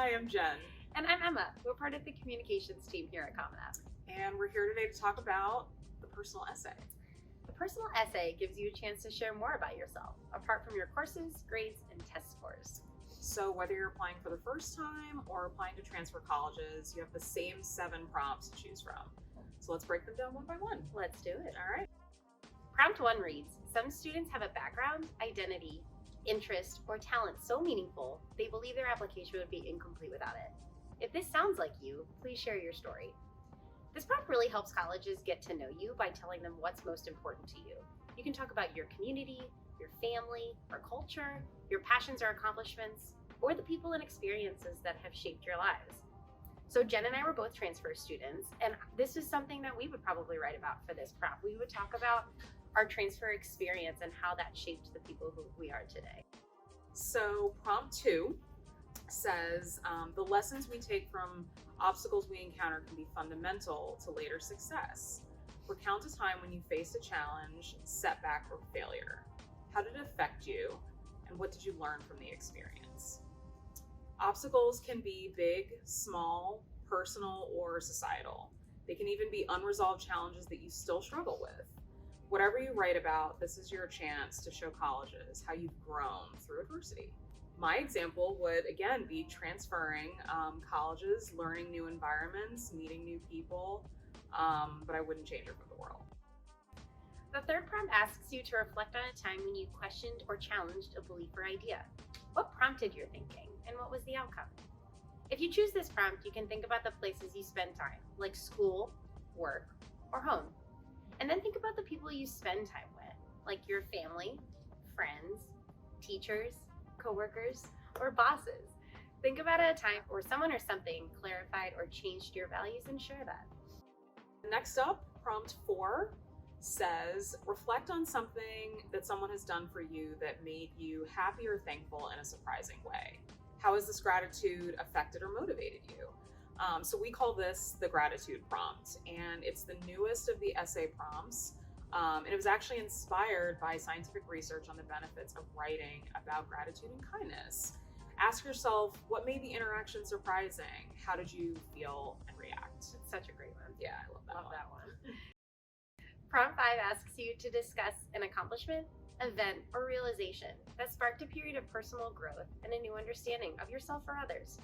Hi, I'm Jen, And I'm Emma. We're part of the communications team here at Common App. and we're here today to talk about the personal essay. The personal essay gives you a chance to share more about yourself, apart from your courses, grades, and test scores. So whether you're applying for the first time or applying to transfer colleges, you have the same 7 prompts to choose from. So let's break them down one by one. Let's do it. All right. Prompt 1 reads, some students have a background, identity, interest, or talent so meaningful, they believe their application would be incomplete without it. If this sounds like you, please share your story. This prompt really helps colleges get to know you by telling them what's most important to you. You can talk about your community, your family, or culture, your passions or accomplishments, or the people and experiences that have shaped your lives. So Jen and I were both transfer students, and this is something that we would probably write about for this prompt. We would talk about our transfer experience and how that shaped the people who we are today. So prompt 2 says the lessons we take from obstacles we encounter can be fundamental to later success. Recount a time when you faced a challenge, setback, or failure. How did it affect you, and what did you learn from the experience? Obstacles can be big, small, personal, or societal. They can even be unresolved challenges that you still struggle with. Whatever you write about, this is your chance to show colleges how you've grown through adversity. My example would, again, be transferring colleges, learning new environments, meeting new people, but I wouldn't change it for the world. The third prompt asks you to reflect on a time when you questioned or challenged a belief or idea. What prompted your thinking, and what was the outcome? If you choose this prompt, you can think about the places you spend time, like school, work, or home. And then think about the people you spend time with, like your family, friends, teachers, coworkers, or bosses. Think about a time where someone or something clarified or changed your values and share that. Next up, prompt 4 says, reflect on something that someone has done for you that made you happy or thankful in a surprising way. How has this gratitude affected or motivated you? So we call this the gratitude prompt, and it's the newest of the essay prompts. And it was actually inspired by scientific research on the benefits of writing about gratitude and kindness. Ask yourself, what made the interaction surprising? How did you feel and react? It's such a great one. Yeah, I love that one. That one. Prompt 5 asks you to discuss an accomplishment, event, or realization that sparked a period of personal growth and a new understanding of yourself or others.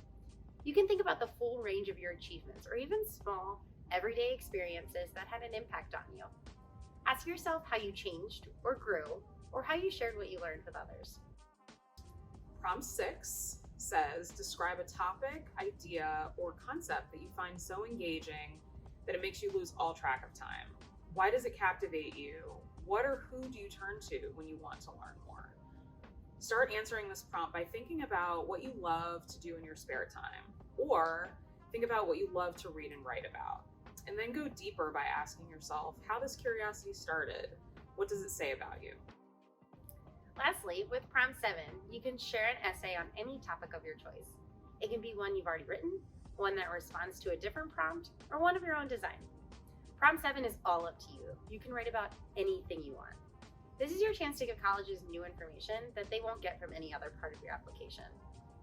You can think about the full range of your achievements or even small, everyday experiences that had an impact on you. Ask yourself how you changed or grew, or how you shared what you learned with others. Prompt 6 says, describe a topic, idea, or concept that you find so engaging that it makes you lose all track of time. Why does it captivate you? What or who do you turn to when you want to learn more? Start answering this prompt by thinking about what you love to do in your spare time, or think about what you love to read and write about. And then go deeper by asking yourself how this curiosity started. What does it say about you? Lastly, with prompt 7, you can share an essay on any topic of your choice. It can be one you've already written, one that responds to a different prompt, or one of your own design. Prompt 7 is all up to you. You can write about anything you want. This is your chance to give colleges new information that they won't get from any other part of your application.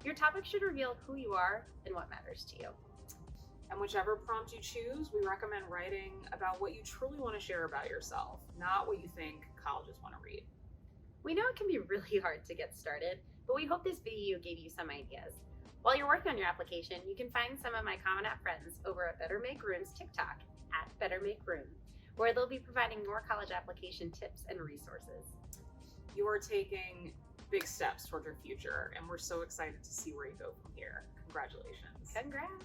Your topic should reveal who you are and what matters to you. And whichever prompt you choose, we recommend writing about what you truly want to share about yourself, not what you think colleges want to read. We know it can be really hard to get started, but we hope this video gave you some ideas. While you're working on your application, you can find some of my Common App friends over at Better Make Room's TikTok, @BetterMakeRoom, where they'll be providing more college application tips and resources. You are taking big steps toward your future, and we're so excited to see where you go from here. Congratulations. Congrats!